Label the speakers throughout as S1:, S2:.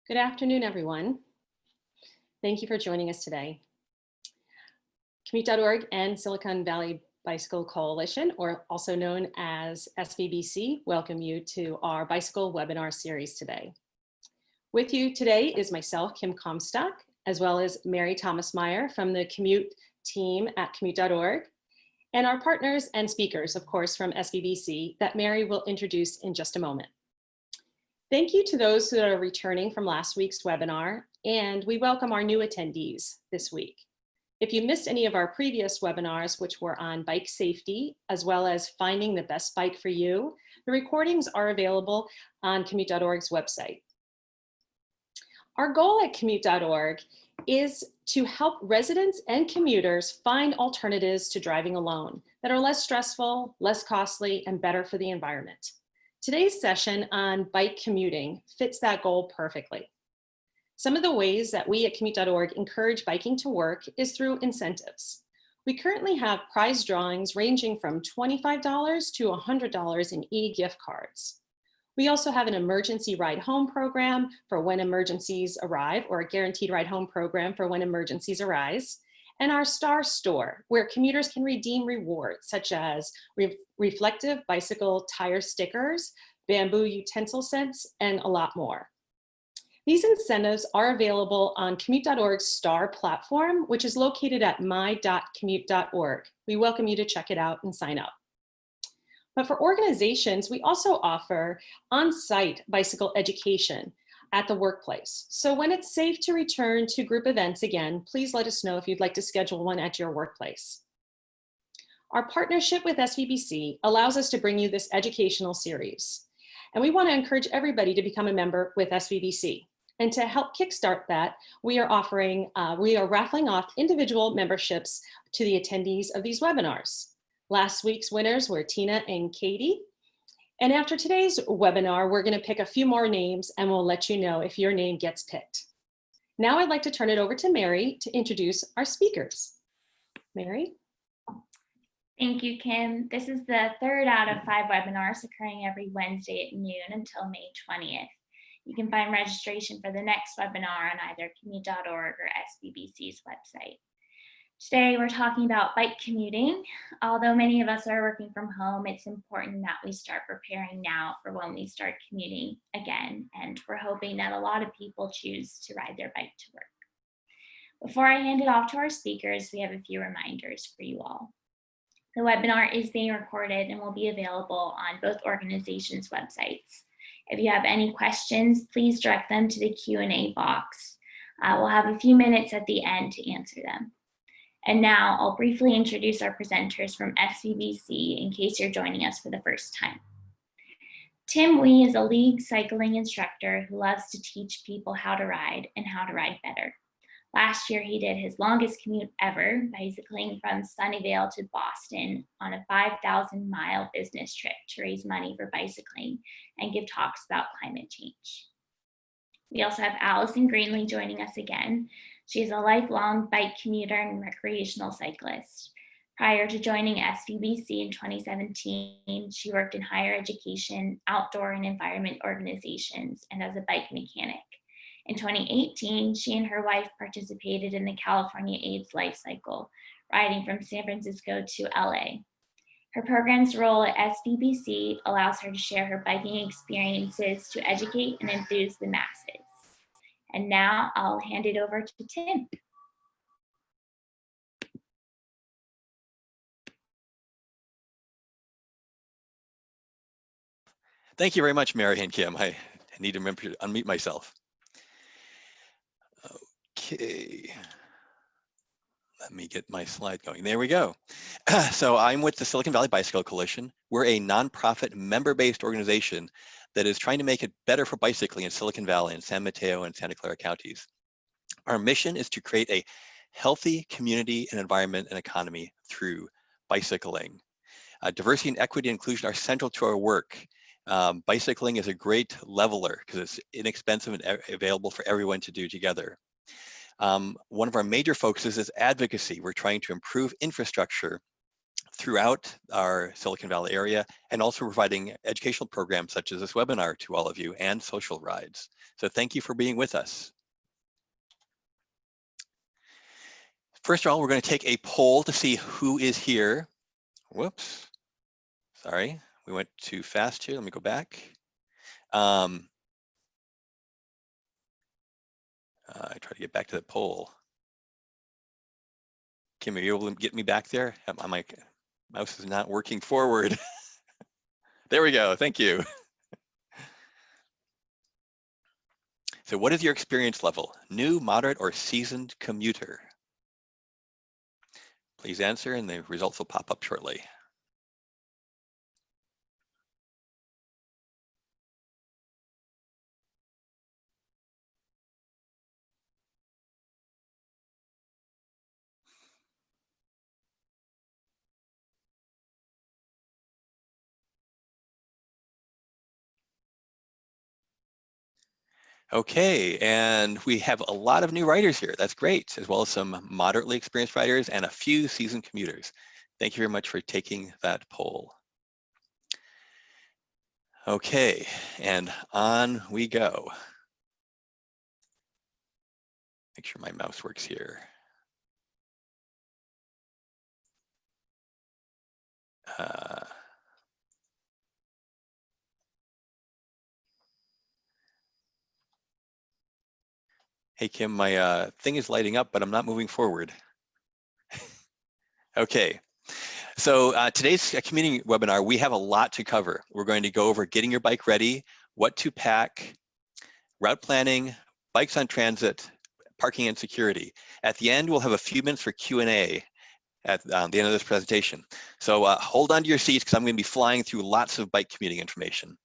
S1: Good afternoon, everyone. Thank you for joining us today. Commute.org and Silicon Valley Bicycle Coalition, or also known as SVBC, welcome you to our bicycle webinar series today. With you today is myself, Kim Comstock, as well as Mary Thomas Meyer from the Commute team at Commute.org, and our partners and speakers, of course, from SVBC that Mary will introduce in just a moment. Thank you to those that are returning from last week's webinar, and we welcome our new attendees this week. If you missed any of our previous webinars, which were on bike safety, as well as finding the best bike for you, the recordings are available on Commute.org's website. Our goal at Commute.org is to help residents and commuters find alternatives to driving alone that are less stressful, less costly, and better for the environment. Today's session on bike commuting fits that goal perfectly. Some of the ways that we at Commute.org encourage biking to work is through incentives. We currently have prize drawings ranging from $25 to $100 in e-gift cards. We also have an emergency ride home program for when emergencies arrive, or a guaranteed ride home program for when emergencies arise, and our Star Store, where commuters can redeem rewards such as reflective bicycle tire stickers, bamboo utensil sets, and a lot more. These incentives are available on Commute.org's Star platform, which is located at my.commute.org. We welcome you to check it out and sign up. But for organizations, we also offer on-site bicycle education at the workplace. So when it's safe to return to group events again, please let us know if you'd like to schedule one at your workplace. Our partnership with SVBC allows us to bring you this educational series. And we want to encourage everybody to become a member with SVBC. And to help kickstart that, we are raffling off individual memberships to the attendees of these webinars. Last week's winners were Tina and Katie. And after today's webinar, we're going to pick a few more names and we'll let you know if your name gets picked. Now I'd like to turn it over to Mary to introduce our speakers. Mary?
S2: Thank you, Kim. This is the third out of 5 webinars occurring every Wednesday at noon until May 20th. You can find registration for the next webinar on either Commute.org or SVBC's website. Today, we're talking about bike commuting. Although many of us are working from home, it's important that we start preparing now for when we start commuting again. And we're hoping that a lot of people choose to ride their bike to work. Before I hand it off to our speakers, we have a few reminders for you all. The webinar is being recorded and will be available on both organizations' websites. If you have any questions, please direct them to the Q&A box. We'll have a few minutes at the end to answer them. And now I'll briefly introduce our presenters from SVBC in case you're joining us for the first time. Tim Wee is a league cycling instructor who loves to teach people how to ride and how to ride better. Last year, he did his longest commute ever, bicycling from Sunnyvale to Boston on a 5,000-mile business trip to raise money for bicycling and give talks about climate change. We also have Allison Greenlee joining us again. She is a lifelong bike commuter and recreational cyclist. Prior to joining SVBC in 2017, she worked in higher education, outdoor and environment organizations, and as a bike mechanic. In 2018, she and her wife participated in the California AIDS Life Cycle, riding from San Francisco to LA. Her program's role at SVBC allows her to share her biking experiences to educate and enthuse the masses. And now I'll hand it over to Tim.
S3: Thank you very much, Mary and Kim. I need to remember to unmute myself. Okay. Let me get my slide going. There we go. So I'm with the Silicon Valley Bicycle Coalition. We're a nonprofit member-based organization that is trying to make it better for bicycling in Silicon Valley and San Mateo and Santa Clara counties. Our mission is to create a healthy community and environment and economy through bicycling. Diversity and equity and inclusion are central to our work. Bicycling is a great leveler because it's inexpensive and available for everyone to do together. One of our major focuses is advocacy. We're trying to improve infrastructure throughout our Silicon Valley area, and also providing educational programs such as this webinar to all of you and social rides. So thank you for being with us. First of all, we're going to take a poll to see who is here. Whoops, sorry, we went too fast here. Let me go back. I try to get back to the poll. Kim, are you able to get me back there? My mouse is not working forward. There we go, thank you. So what is your experience level? New, moderate, or seasoned commuter? Please answer and the results will pop up shortly. Okay, and we have a lot of new writers here. That's great, as well as some moderately experienced writers and a few seasoned commuters. Thank you very much for taking that poll. Okay, and on we go. Make sure my mouse works here. Hey, Kim, my thing is lighting up, but I'm not moving forward. Okay, so today's commuting webinar, we have a lot to cover. We're going to go over getting your bike ready, what to pack, route planning, bikes on transit, parking and security. At the end, we'll have a few minutes for Q&A at the end of this presentation. So hold on to your seats because I'm going to be flying through lots of bike commuting information.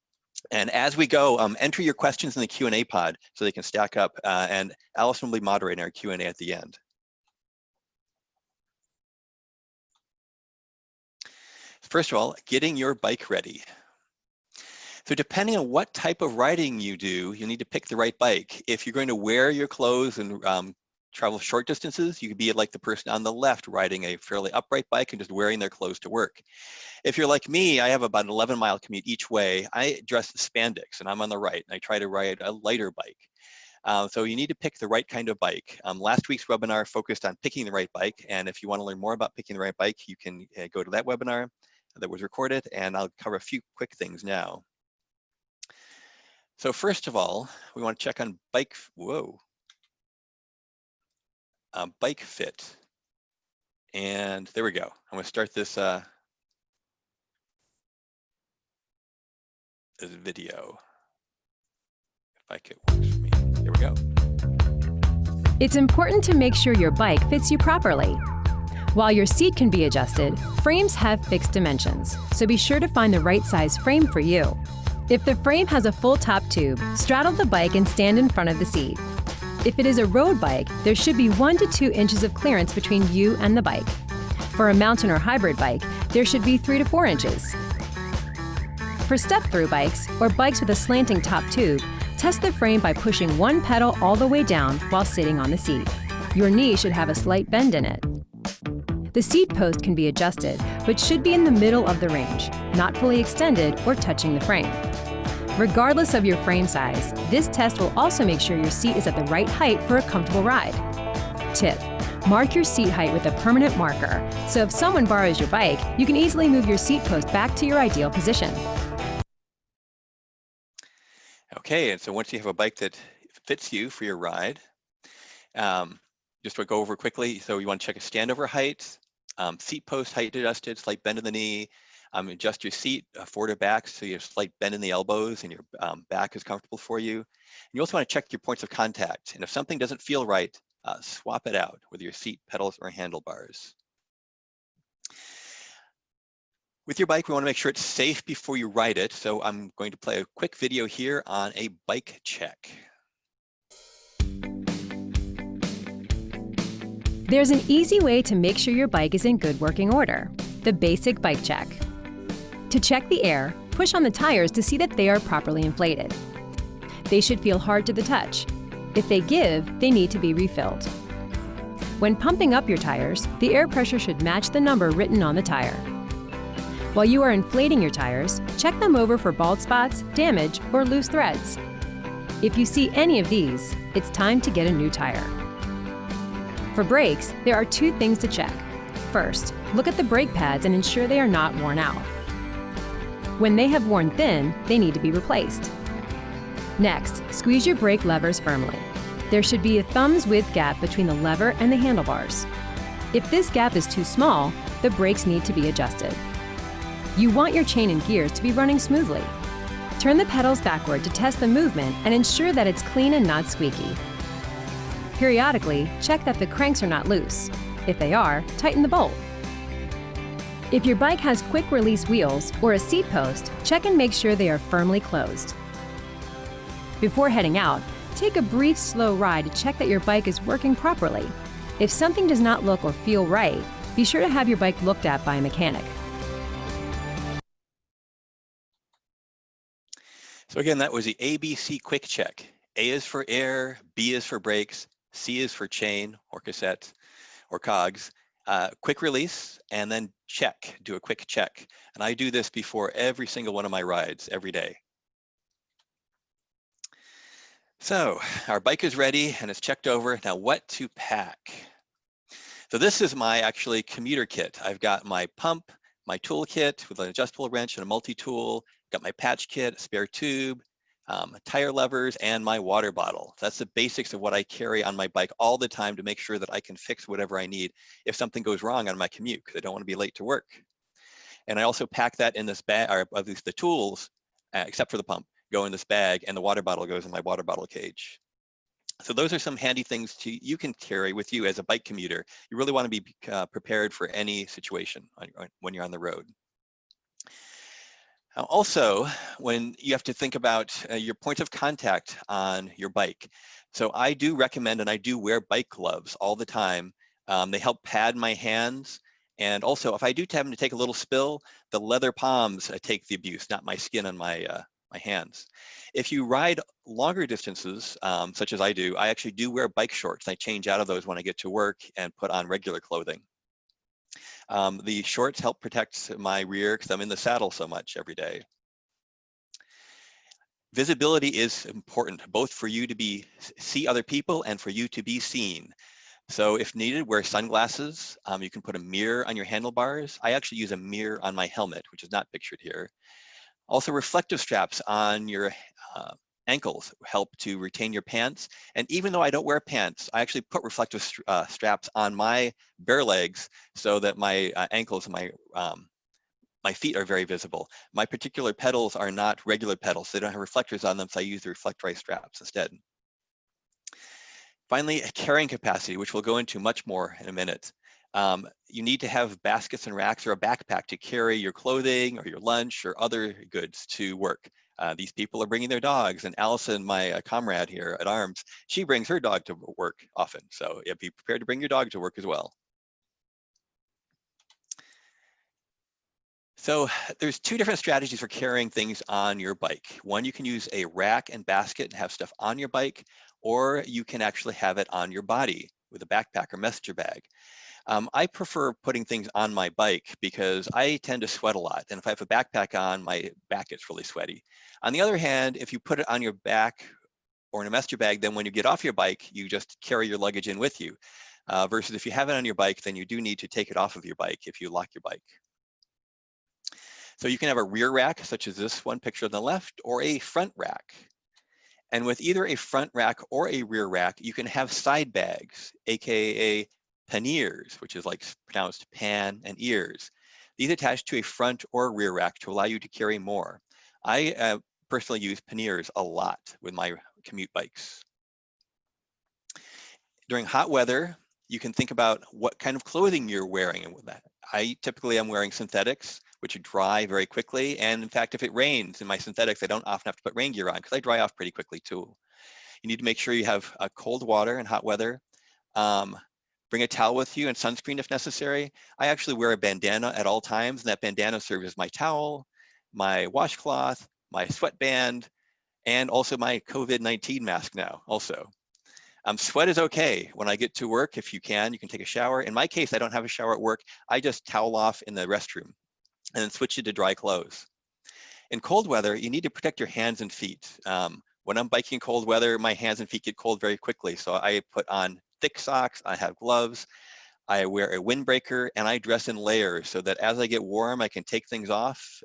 S3: And as we go, enter your questions in the Q&A pod so they can stack up, and Allison will be moderating our Q&A at the end. First of all, getting your bike ready. So depending on what type of riding you do, you need to pick the right bike. If you're going to wear your clothes and travel short distances, you could be like the person on the left riding a fairly upright bike and just wearing their clothes to work. If you're like me, I have about an 11-mile commute each way. I dress in spandex and I'm on the right, and I try to ride a lighter bike. So you need to pick the right kind of bike. Last week's webinar focused on picking the right bike, and if you want to learn more about picking the right bike, you can go to that webinar that was recorded, and I'll cover a few quick things now. So first of all, we want to check on bike, bike fit. And there we go. I'm going to start this, this video. If I could work for me. There we go.
S4: It's important to make sure your bike fits you properly. While your seat can be adjusted, frames have fixed dimensions, so be sure to find the right size frame for you. If the frame has a full top tube, straddle the bike and stand in front of the seat. If it is a road bike, there should be 1 to 2 inches of clearance between you and the bike. For a mountain or hybrid bike, there should be 3 to 4 inches. For step-through bikes or bikes with a slanting top tube, test the frame by pushing one pedal all the way down while sitting on the seat. Your knee should have a slight bend in it. The seat post can be adjusted, but should be in the middle of the range, not fully extended or touching the frame. Regardless of your frame size, this test will also make sure your seat is at the right height for a comfortable ride. Tip: mark your seat height with a permanent marker, so if someone borrows your bike, you can easily move your seat post back to your ideal position.
S3: Okay, and so once you have a bike that fits you for your ride, just to go over quickly, so you want to check a standover height, seat post height adjusted, slight bend in the knee, adjust your seat forward or back so you have a slight bend in the elbows and your back is comfortable for you. And you also want to check your points of contact. And if something doesn't feel right, swap it out with your seat pedals or handlebars. With your bike, we want to make sure it's safe before you ride it. So I'm going to play a quick video here on a bike check.
S4: There's an easy way to make sure your bike is in good working order: the basic bike check. To check the air, push on the tires to see that they are properly inflated. They should feel hard to the touch. If they give, they need to be refilled. When pumping up your tires, the air pressure should match the number written on the tire. While you are inflating your tires, check them over for bald spots, damage, or loose threads. If you see any of these, it's time to get a new tire. For brakes, there are 2 things to check. First, look at the brake pads and ensure they are not worn out. When they have worn thin, they need to be replaced. Next, squeeze your brake levers firmly. There should be a thumb's width gap between the lever and the handlebars. If this gap is too small, the brakes need to be adjusted. You want your chain and gears to be running smoothly. Turn the pedals backward to test the movement and ensure that it's clean and not squeaky. Periodically, check that the cranks are not loose. If they are, tighten the bolt. If your bike has quick release wheels or a seat post, check and make sure they are firmly closed. Before heading out, take a brief slow ride to check that your bike is working properly. If something does not look or feel right, be sure to have your bike looked at by a mechanic.
S3: So again, that was the ABC quick check. A is for air, B is for brakes, C is for chain or cassette or cogs, quick release, and then check, do a quick check. And I do this before every single one of my rides every day. So our bike is ready and it's checked over. Now what to pack? So this is my actually commuter kit. I've got my pump, my tool kit with an adjustable wrench and a multi-tool, got my patch kit, a spare tube, tire levers, and my water bottle. That's the basics of what I carry on my bike all the time to make sure that I can fix whatever I need if something goes wrong on my commute, because I don't want to be late to work. And I also pack that in this bag, or at least the tools, except for the pump, go in this bag, and the water bottle goes in my water bottle cage. So those are some handy things you can carry with you as a bike commuter. You really want to be prepared for any situation when you're on the road. Also, when you have to think about your points of contact on your bike. So I do recommend, and I do wear bike gloves all the time. They help pad my hands. And also, if I do happen to take a little spill, the leather palms take the abuse, not my skin on my hands. If you ride longer distances, such as I do, I actually do wear bike shorts. I change out of those when I get to work and put on regular clothing. The shorts help protect my rear because I'm in the saddle so much every day. Visibility is important, both for you to see other people and for you to be seen. So if needed, wear sunglasses. You can put a mirror on your handlebars. I actually use a mirror on my helmet, which is not pictured here. Also, reflective straps on your ankles help to retain your pants. And even though I don't wear pants, I actually put reflective straps on my bare legs so that my ankles and my feet are very visible. My particular pedals are not regular pedals. They don't have reflectors on them, so I use the reflectorized straps instead. Finally, carrying capacity, which we'll go into much more in a minute. You need to have baskets and racks or a backpack to carry your clothing or your lunch or other goods to work. These people are bringing their dogs, and Allison, my comrade here at Arms, she brings her dog to work often. So yeah, be prepared to bring your dog to work as well. So there's 2 different strategies for carrying things on your bike. One, you can use a rack and basket and have stuff on your bike, or you can actually have it on your body with a backpack or messenger bag. I prefer putting things on my bike because I tend to sweat a lot. And if I have a backpack on, my back gets really sweaty. On the other hand, if you put it on your back or in a messenger bag, then when you get off your bike, you just carry your luggage in with you. Versus if you have it on your bike, then you do need to take it off of your bike if you lock your bike. So you can have a rear rack, such as this one picture on the left, or a front rack. And with either a front rack or a rear rack, you can have side bags, AKA panniers, which is like pronounced pan and ears. These attach to a front or rear rack to allow you to carry more. I personally use panniers a lot with my commute bikes. During hot weather, you can think about what kind of clothing you're wearing. And with that, I typically am wearing synthetics, which dry very quickly. And in fact, if it rains in my synthetics, I don't often have to put rain gear on because I dry off pretty quickly too. You need to make sure you have cold water in hot weather. Bring a towel with you and sunscreen if necessary. I actually wear a bandana at all times, and that bandana serves as my towel, my washcloth, my sweatband, and also my COVID-19 mask now also. Sweat is okay when I get to work. If you can take a shower. In my case, I don't have a shower at work. I just towel off in the restroom. and then switch it to dry clothes. In cold weather, you need to protect your hands and feet. When I'm biking in cold weather, my hands and feet get cold very quickly. So I put on thick socks, I have gloves, I wear a windbreaker, and I dress in layers so that as I get warm, I can take things off.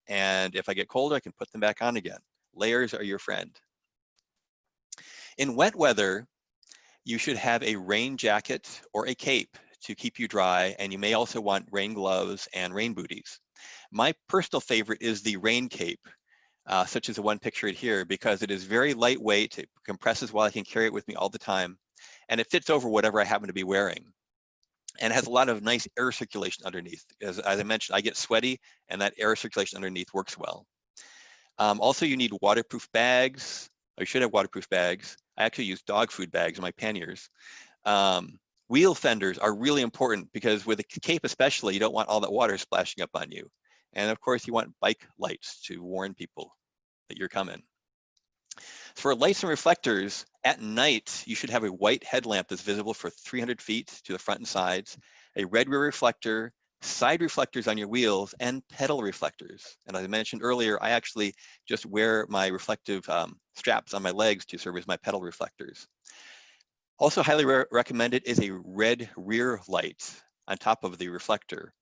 S3: And if I get colder, I can put them back on again. Layers are your friend. In wet weather, you should have a rain jacket or a cape to keep you dry, and you may also want rain gloves and rain booties. My personal favorite is the rain cape, such as the one pictured here, because it is very lightweight, it compresses well, I can carry it with me all the time, and it fits over whatever I happen to be wearing. And it has a lot of nice air circulation underneath. As I mentioned, I get sweaty, and that air circulation underneath works well. Also, you need waterproof bags, or you should have waterproof bags. I actually use dog food bags in my panniers. Wheel fenders are really important because with a cape especially, you don't want all that water splashing up on you. And of course, you want bike lights to warn people that you're coming. For lights and reflectors, at night, you should have a white headlamp that's visible for 300 feet to the front and sides, a red rear reflector, side reflectors on your wheels, and pedal reflectors. And as I mentioned earlier, I actually just wear my reflective straps on my legs to serve as my pedal reflectors. Also highly recommended is a red rear light on top of the reflector.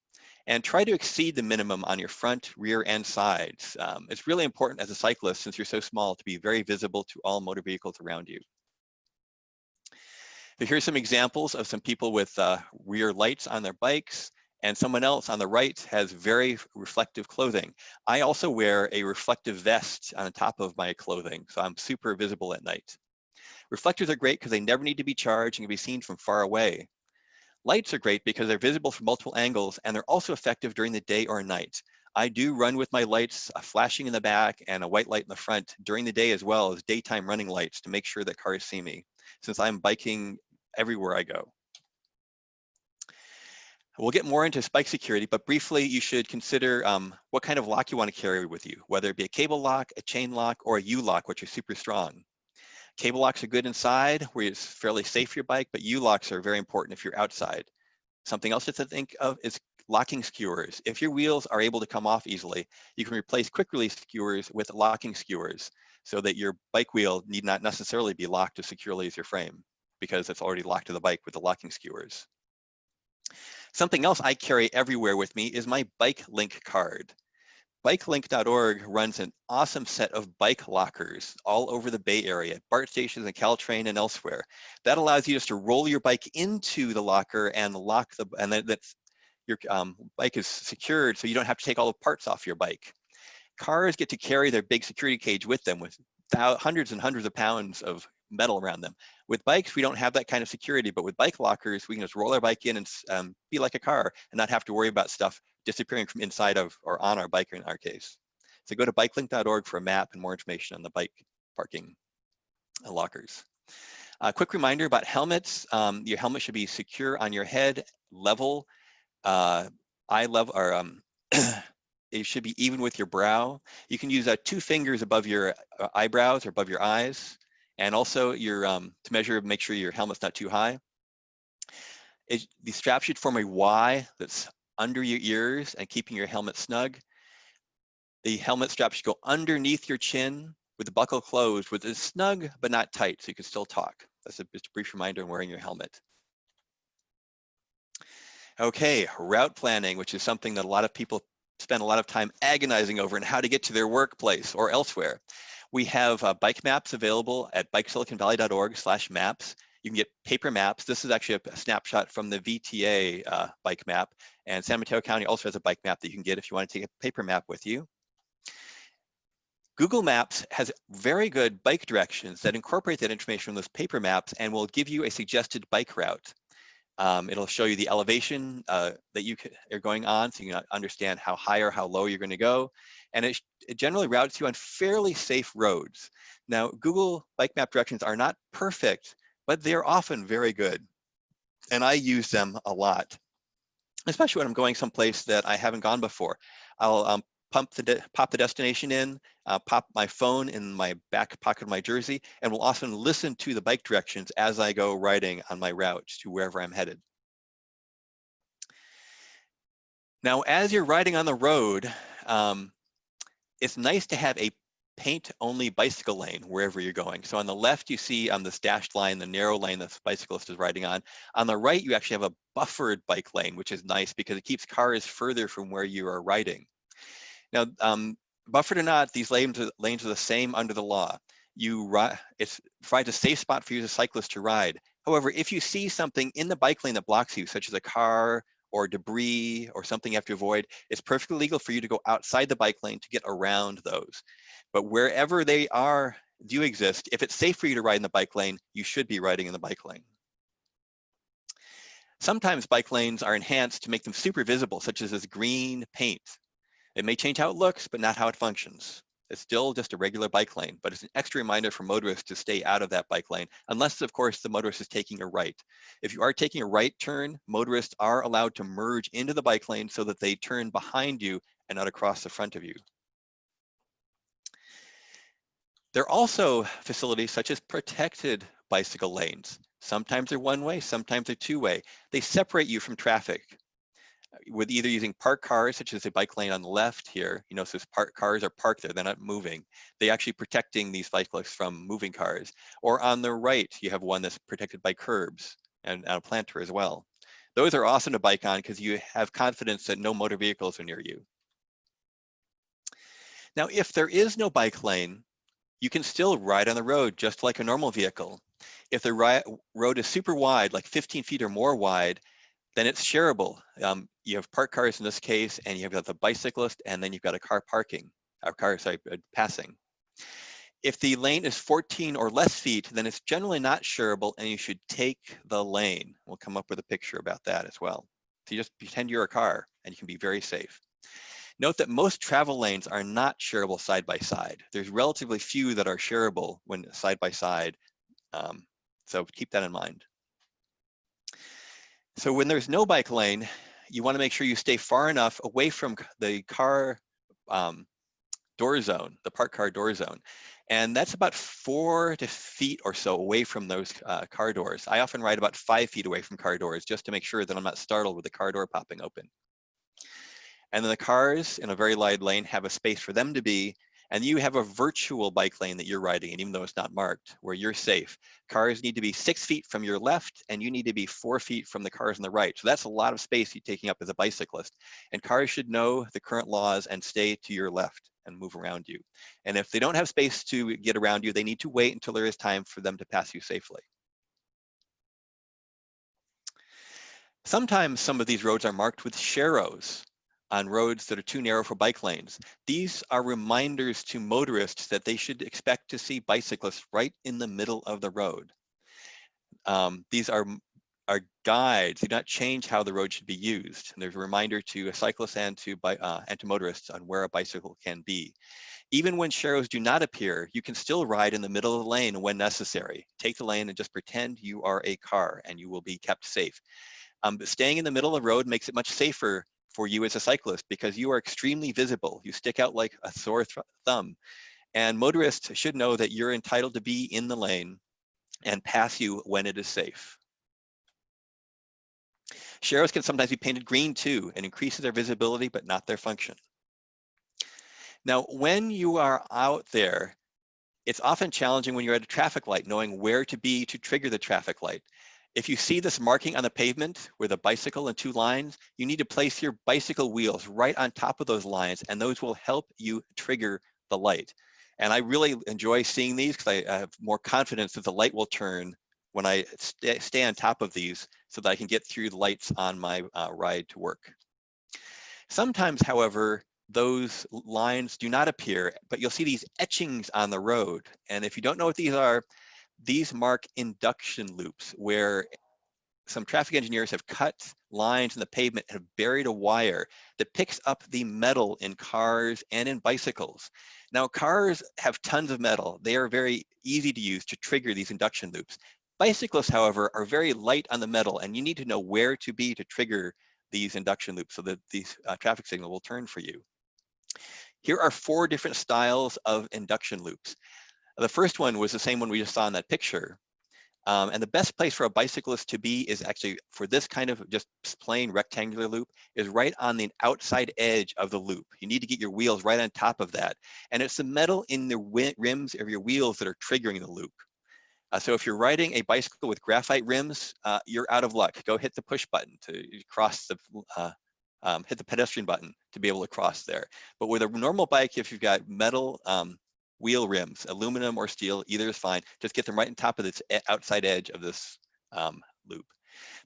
S3: And try to exceed the minimum on your front, rear, and sides. It's really important as a cyclist, since you're so small, to be very visible to all motor vehicles around you. So here's some examples of some people with rear lights on their bikes, and someone else on the right has very reflective clothing. I also wear a reflective vest on top of my clothing, so I'm super visible at night. Reflectors are great because they never need to be charged and can be seen from far away. Lights are great because they're visible from multiple angles, and they're also effective during the day or night. I do run with my lights flashing in the back and a white light in the front during the day, as well as daytime running lights, to make sure that cars see me, since I'm biking everywhere I go. We'll get more into bike security, but briefly, you should consider what kind of lock you want to carry with you, whether it be a cable lock, a chain lock, or a U-lock, which are super strong. Cable locks are good inside, where it's fairly safe for your bike, but U-locks are very important if you're outside. Something else to think of is locking skewers. If your wheels are able to come off easily, you can replace quick release skewers with locking skewers so that your bike wheel need not necessarily be locked as securely as your frame, because it's already locked to the bike with the locking skewers. Something else I carry everywhere with me is my bike link card. Commuting.org runs an awesome set of bike lockers all over the Bay Area, BART stations and Caltrain and elsewhere. That allows you just to roll your bike into the locker and lock the, and then your bike is secured, so you don't have to take all the parts off your bike. Cars get to carry their big security cage with them with hundreds and hundreds of pounds of metal around them. With bikes, we don't have that kind of security, but with bike lockers, we can just roll our bike in and be like a car and not have to worry about stuff disappearing from inside of or on our bike in our case. So go to bikelink.org for a map and more information on the bike parking lockers. A quick reminder about helmets. Your helmet should be secure on your head, level, eye level, or it should be even with your brow. You can use 2 fingers above your eyebrows or above your eyes, and also your to measure, make sure your helmet's not too high. The strap should form a Y that's under your ears and keeping your helmet snug. The helmet strap should go underneath your chin with the buckle closed, with it snug but not tight, so you can still talk. That's just a brief reminder on wearing your helmet. Okay, route planning, which is something that a lot of people spend a lot of time agonizing over and how to get to their workplace or elsewhere. We have bike maps available at bikesiliconvalley.org/maps. You can get paper maps. This is actually a snapshot from the VTA bike map, and San Mateo County also has a bike map that you can get if you want to take a paper map with you. Google Maps has very good bike directions that incorporate that information from those paper maps and will give you a suggested bike route. It'll show you the elevation that you are going on, so you can understand how high or how low you're going to go. And it generally routes you on fairly safe roads. Now, Google bike map directions are not perfect, but they're often very good. And I use them a lot, especially when I'm going someplace that I haven't gone before. I'll pop the destination in, pop my phone in my back pocket of my jersey, and will often listen to the bike directions as I go riding on my route to wherever I'm headed. Now, as you're riding on the road, it's nice to have a paint-only bicycle lane wherever you're going. So on the left, you see on this dashed line, the narrow lane that the bicyclist is riding on. On the right, you actually have a buffered bike lane, which is nice because it keeps cars further from where you are riding. Now, buffered or not, these lanes are the same under the law. It provides a safe spot for you as a cyclist to ride. However, if you see something in the bike lane that blocks you, such as a car or debris or something you have to avoid, it's perfectly legal for you to go outside the bike lane to get around those. But wherever they do exist, if it's safe for you to ride in the bike lane, you should be riding in the bike lane. Sometimes bike lanes are enhanced to make them super visible, such as this green paint. It may change how it looks, but not how it functions. It's still just a regular bike lane, but it's an extra reminder for motorists to stay out of that bike lane, unless, of course, the motorist is taking a right. If you are taking a right turn, motorists are allowed to merge into the bike lane so that they turn behind you and not across the front of you. There are also facilities such as protected bicycle lanes. Sometimes they're one-way, sometimes they're two-way. They separate you from traffic with either using parked cars, such as a bike lane on the left here. You know, so cars are parked there, they're not moving. They're actually protecting these cyclists from moving cars. Or on the right, you have one that's protected by curbs and a planter as well. Those are awesome to bike on because you have confidence that no motor vehicles are near you. Now, if there is no bike lane, you can still ride on the road just like a normal vehicle. If the road is super wide, like 15 feet or more wide, then it's shareable. You have parked cars in this case, and you've got the bicyclist, and then you've got a car passing. If the lane is 14 or less feet, then it's generally not shareable, and you should take the lane. We'll come up with a picture about that as well. So you just pretend you're a car, and you can be very safe. Note that most travel lanes are not shareable side by side. There's relatively few that are shareable when side by side. So keep that in mind. So when there's no bike lane, you want to make sure you stay far enough away from the car door zone, the parked car door zone. And that's about 4 feet or so away from those car doors. I often ride about 5 feet away from car doors just to make sure that I'm not startled with the car door popping open. And then the cars in a very wide lane have a space for them to be, and you have a virtual bike lane that you're riding in, even though it's not marked, where you're safe. Cars need to be 6 feet from your left, and you need to be 4 feet from the cars on the right. So that's a lot of space you're taking up as a bicyclist. And cars should know the current laws and stay to your left and move around you. And if they don't have space to get around you, they need to wait until there is time for them to pass you safely. Sometimes some of these roads are marked with sharrows on roads that are too narrow for bike lanes. These are reminders to motorists that they should expect to see bicyclists right in the middle of the road. These are guides, do not change how the road should be used. And there's a reminder to cyclists and to motorists on where a bicycle can be. Even when sharrows do not appear, you can still ride in the middle of the lane when necessary. Take the lane and just pretend you are a car and you will be kept safe. But staying in the middle of the road makes it much safer for you as a cyclist because you are extremely visible. You stick out like a sore thumb. And motorists should know that you're entitled to be in the lane and pass you when it is safe. Sharrows can sometimes be painted green too and increases their visibility, but not their function. Now, when you are out there, it's often challenging when you're at a traffic light, knowing where to be to trigger the traffic light. If you see this marking on the pavement with a bicycle and 2 lines, you need to place your bicycle wheels right on top of those lines, and those will help you trigger the light. And I really enjoy seeing these because I have more confidence that the light will turn when I stay on top of these so that I can get through the lights on my ride to work. Sometimes, however, those lines do not appear, but you'll see these etchings on the road. And if you don't know what these are, these mark induction loops where some traffic engineers have cut lines in the pavement and have buried a wire that picks up the metal in cars and in bicycles. Now, cars have tons of metal. They are very easy to use to trigger these induction loops. Bicyclists, however, are very light on the metal, and you need to know where to be to trigger these induction loops so that these traffic signal will turn for you. Here are 4 different styles of induction loops. The first one was the same one we just saw in that picture. And the best place for a bicyclist to be is actually for this kind of just plain rectangular loop is right on the outside edge of the loop. You need to get your wheels right on top of that. And it's the metal in the rims of your wheels that are triggering the loop. So if you're riding a bicycle with graphite rims, you're out of luck. Go hit the push button to cross the, hit the pedestrian button to be able to cross there. But with a normal bike, if you've got metal wheel rims, aluminum or steel, either is fine. Just get them right on top of this outside edge of this loop.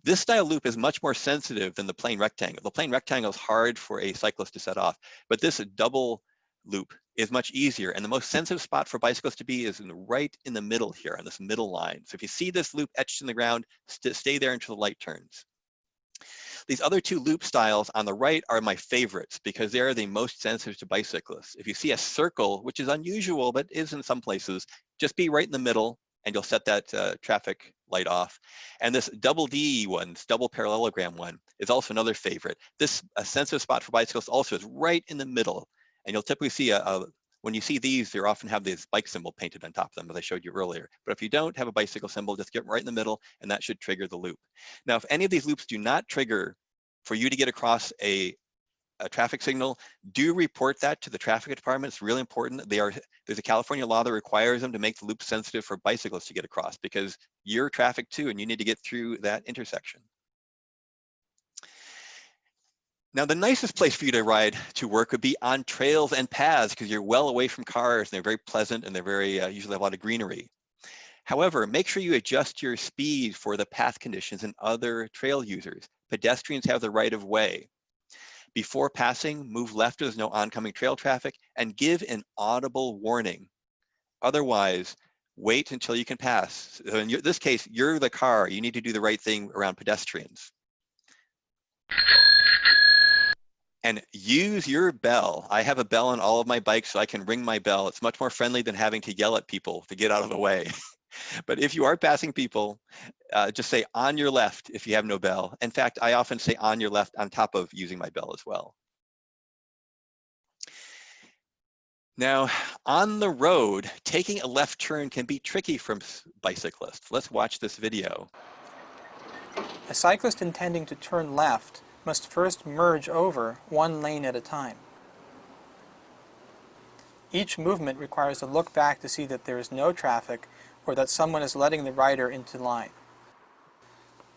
S3: This style loop is much more sensitive than the plain rectangle. The plain rectangle is hard for a cyclist to set off, but this double loop is much easier. And the most sensitive spot for bicyclists to be is right in the middle here on this middle line. So if you see this loop etched in the ground, stay there until the light turns. These other two loop styles on the right are my favorites because they're the most sensitive to bicyclists. If you see a circle, which is unusual, but is in some places, just be right in the middle and you'll set that traffic light off. And this double D one, this double parallelogram one, is also another favorite. This sensitive spot for bicyclists also is right in the middle. And you'll typically see when you see these, they often have this bike symbol painted on top of them, as I showed you earlier. But if you don't have a bicycle symbol, just get right in the middle, and that should trigger the loop. Now, if any of these loops do not trigger for you to get across a traffic signal, do report that to the traffic department. It's really important. There's a California law that requires them to make the loop sensitive for bicyclists to get across because you're traffic too, and you need to get through that intersection. Now, the nicest place for you to ride to work would be on trails and paths because you're well away from cars and they're very pleasant and they're very usually have a lot of greenery. However, make sure you adjust your speed for the path conditions and other trail users. Pedestrians have the right of way. Before passing, move left if there's no oncoming trail traffic and give an audible warning. Otherwise, wait until you can pass. So in this case, you're the car. You need to do the right thing around pedestrians. And use your bell. I have a bell on all of my bikes so I can ring my bell. It's much more friendly than having to yell at people to get out of the way. But if you are passing people, just say on your left if you have no bell. In fact, I often say on your left on top of using my bell as well. Now, on the road, taking a left turn can be tricky for bicyclists. Let's watch this video.
S5: A cyclist intending to turn left must first merge over one lane at a time. Each movement requires a look back to see that there is no traffic or that someone is letting the rider into line.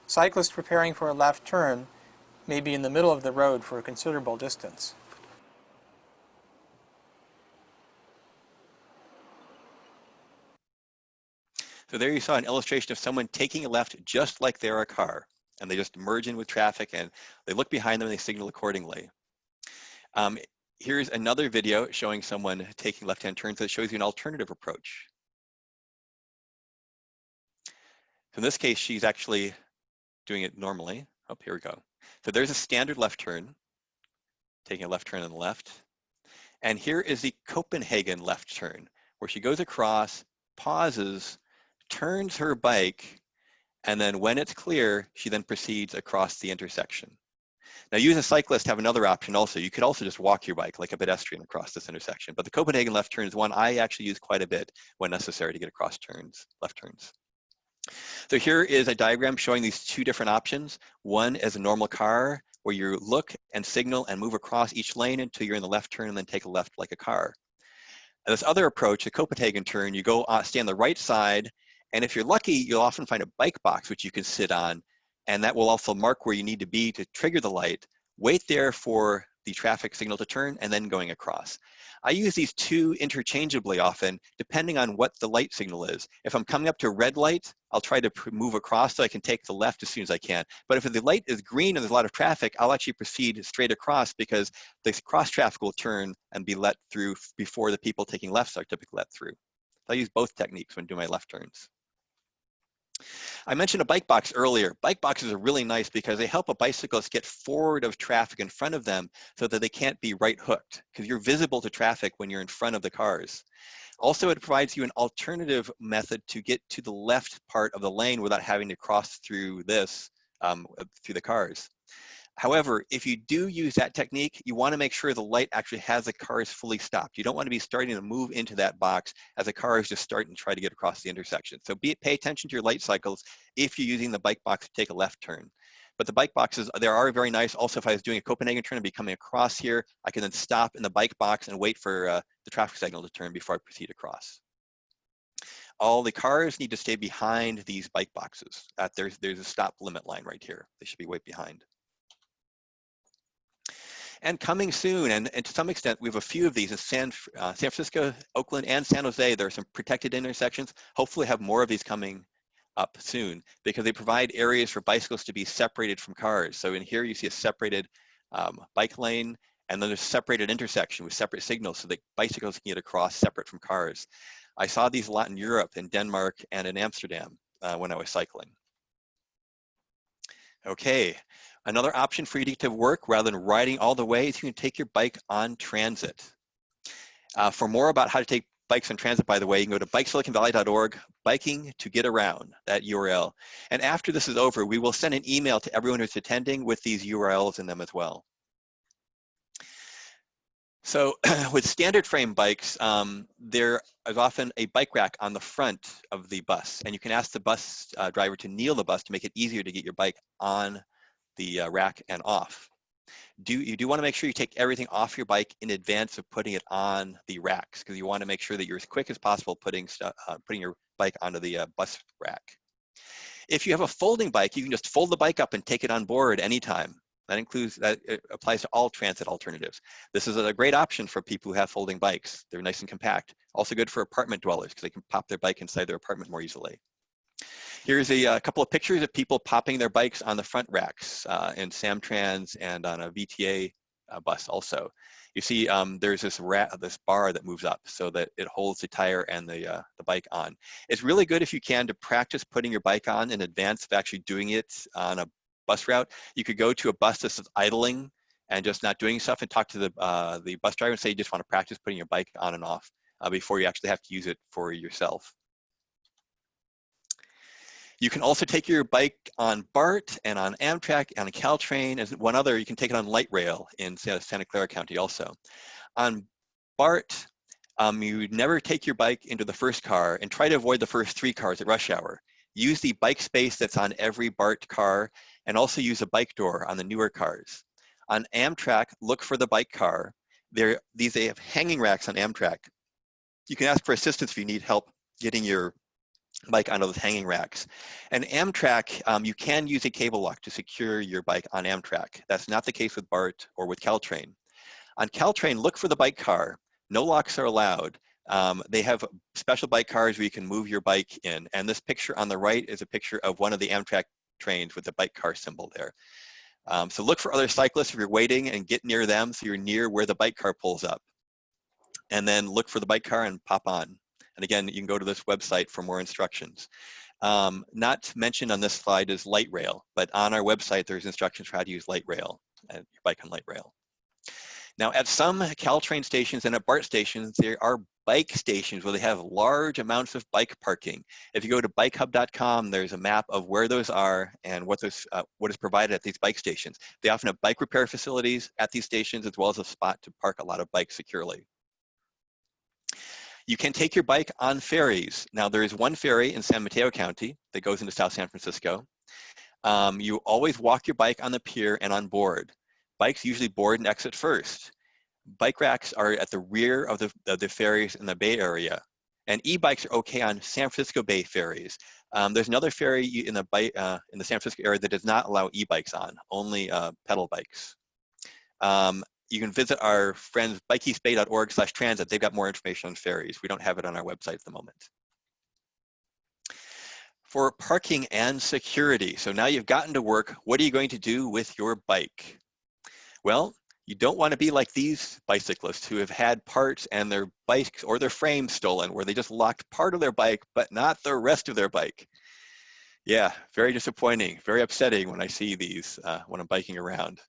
S5: Cyclists preparing for a left turn may be in the middle of the road for a considerable distance.
S3: So there you saw an illustration of someone taking a left just like they're a car, and they just merge in with traffic and they look behind them and they signal accordingly. Here's another video showing someone taking left-hand turns that shows you an alternative approach. So in this case, she's actually doing it normally. Oh, here we go. So there's a standard left turn, taking a left turn on the left. And here is the Copenhagen left turn, where she goes across, pauses, turns her bike, and then when it's clear, she then proceeds across the intersection. Now, you as a cyclist have another option also. You could also just walk your bike like a pedestrian across this intersection, but the Copenhagen left turn is one I actually use quite a bit when necessary to get across turns, left turns. So here is a diagram showing these two different options. One is a normal car where you look and signal and move across each lane until you're in the left turn and then take a left like a car. And this other approach, the Copenhagen turn, you go stay on the right side, and if you're lucky, you'll often find a bike box which you can sit on, and that will also mark where you need to be to trigger the light. Wait there for the traffic signal to turn and then going across. I use these two interchangeably often, depending on what the light signal is. If I'm coming up to a red light, I'll try to move across so I can take the left as soon as I can. But if the light is green and there's a lot of traffic, I'll actually proceed straight across because the cross traffic will turn and be let through before the people taking lefts are typically let through. So I use both techniques when doing my left turns. I mentioned a bike box earlier. Bike boxes are really nice because they help a bicyclist get forward of traffic in front of them so that they can't be right hooked because you're visible to traffic when you're in front of the cars. Also, it provides you an alternative method to get to the left part of the lane without having to cross through this, through the cars. However, if you do use that technique, you want to make sure the light actually has the cars fully stopped. You don't want to be starting to move into that box as a car is just starting to try to get across the intersection. So pay attention to your light cycles if you're using the bike box to take a left turn. But the bike boxes, they are very nice. Also, if I was doing a Copenhagen turn and be coming across here, I can then stop in the bike box and wait for the traffic signal to turn before I proceed across. All the cars need to stay behind these bike boxes. There's a stop limit line right here. They should be way behind. And coming soon, and to some extent, we have a few of these in San Francisco, Oakland, and San Jose. There are some protected intersections. Hopefully have more of these coming up soon because they provide areas for bicycles to be separated from cars. So in here you see a separated bike lane, and then there's a separated intersection with separate signals so that bicycles can get across separate from cars. I saw these a lot in Europe, in Denmark, and in Amsterdam when I was cycling. Okay, another option for you to get to work rather than riding all the way is you can take your bike on transit. For more about how to take bikes on transit, by the way, you can go to bikesiliconvalley.org, biking to get around, that URL. And after this is over, we will send an email to everyone who's attending with these URLs in them as well. So with standard frame bikes, there is often a bike rack on the front of the bus, and you can ask the bus driver to kneel the bus to make it easier to get your bike on the rack and off. You do want to make sure you take everything off your bike in advance of putting it on the racks, because you want to make sure that you're as quick as possible putting your bike onto the bus rack. If you have a folding bike, you can just fold the bike up and take it on board anytime. That applies to all transit alternatives. This is a great option for people who have folding bikes. They're nice and compact. Also good for apartment dwellers because they can pop their bike inside their apartment more easily. Here's a couple of pictures of people popping their bikes on the front racks in Samtrans and on a VTA bus also. You see there's this bar that moves up so that it holds the tire and the bike on. It's really good if you can to practice putting your bike on in advance of actually doing it on a bus route. You could go to a bus that's idling and just not doing stuff and talk to the bus driver and say you just want to practice putting your bike on and off before you actually have to use it for yourself. You can also take your bike on BART and on Amtrak and on Caltrain, and one other, you can take it on light rail in Santa Clara County also. On BART, you never take your bike into the first car and try to avoid the first 3 cars at rush hour. Use the bike space that's on every BART car and also use a bike door on the newer cars. On Amtrak, look for the bike car. They have hanging racks on Amtrak. You can ask for assistance if you need help getting your bike onto those hanging racks. And Amtrak, you can use a cable lock to secure your bike on Amtrak. That's not the case with BART or with Caltrain. On Caltrain, look for the bike car. No locks are allowed. They have special bike cars where you can move your bike in. And this picture on the right is a picture of one of the Amtrak trains with the bike car symbol there. So look for other cyclists if you're waiting and get near them so you're near where the bike car pulls up. And then look for the bike car and pop on. And again, you can go to this website for more instructions. Not mentioned on this slide is light rail, but on our website, there's instructions for how to use light rail, your bike on light rail. Now, at some Caltrain stations and at BART stations, there are bike stations where they have large amounts of bike parking. If you go to bikehub.com, there's a map of where those are and what is provided at these bike stations. They often have bike repair facilities at these stations, as well as a spot to park a lot of bikes securely. You can take your bike on ferries. Now, there is one ferry in San Mateo County that goes into South San Francisco. You always walk your bike on the pier and on board. Bikes usually board and exit first. Bike racks are at the rear of the ferries in the Bay Area. And e-bikes are okay on San Francisco Bay ferries. There's another ferry in the San Francisco area that does not allow e-bikes on, only pedal bikes. You can visit our friends bikeeastbay.org/transit. They've got more information on ferries. We don't have it on our website at the moment. For parking and security. So now you've gotten to work, what are you going to do with your bike? Well, you don't want to be like these bicyclists who have had parts and their bikes or their frames stolen, where they just locked part of their bike, but not the rest of their bike. Yeah, very disappointing, very upsetting when I see these when I'm biking around.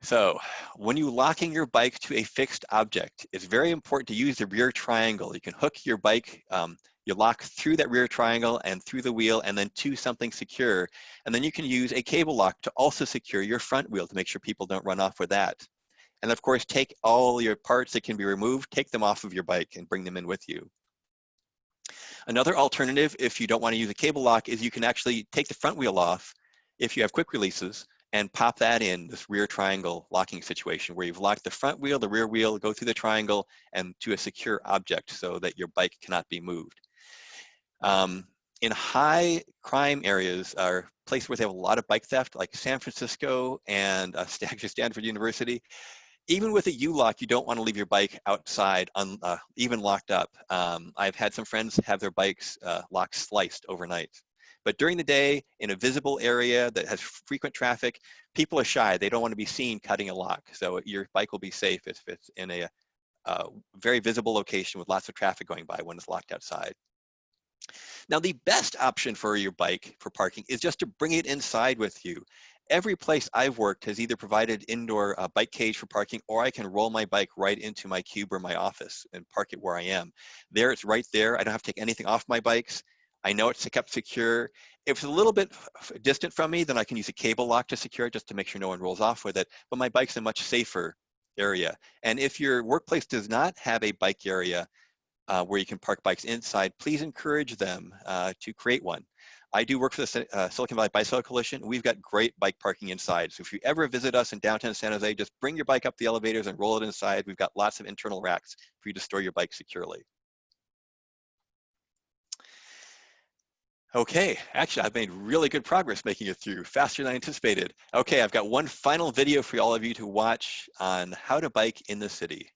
S3: So when you're locking your bike to a fixed object, it's very important to use the rear triangle. You can hook your bike, You lock through that rear triangle and through the wheel and then to something secure. And then you can use a cable lock to also secure your front wheel to make sure people don't run off with that. And of course, take all your parts that can be removed, take them off of your bike and bring them in with you. Another alternative, if you don't want to use a cable lock, is you can actually take the front wheel off if you have quick releases and pop that in this rear triangle locking situation where you've locked the front wheel, the rear wheel, go through the triangle and to a secure object so that your bike cannot be moved. In high crime areas or places where they have a lot of bike theft, like San Francisco and actually Stanford University, even with a U-lock, you don't want to leave your bike outside, even locked up. I've had some friends have their bikes locks sliced overnight. But during the day, in a visible area that has frequent traffic, people are shy. They don't want to be seen cutting a lock. So your bike will be safe if it's in a very visible location with lots of traffic going by when it's locked outside. Now, the best option for your bike for parking is just to bring it inside with you. Every place I've worked has either provided indoor bike cage for parking, or I can roll my bike right into my cube or my office and park it where I am. There, it's right there. I don't have to take anything off my bikes. I know it's kept secure. If it's a little bit distant from me, then I can use a cable lock to secure it just to make sure no one rolls off with it. But my bike's a much safer area. And if your workplace does not have a bike area where you can park bikes inside, please encourage them to create one. I do work for the Silicon Valley Bicycle Coalition. We've got great bike parking inside. So if you ever visit us in downtown San Jose, just bring your bike up the elevators and roll it inside. We've got lots of internal racks for you to store your bike securely. Okay, actually, I've made really good progress making it through, faster than I anticipated. Okay, I've got one final video for all of you to watch on how to bike in the city.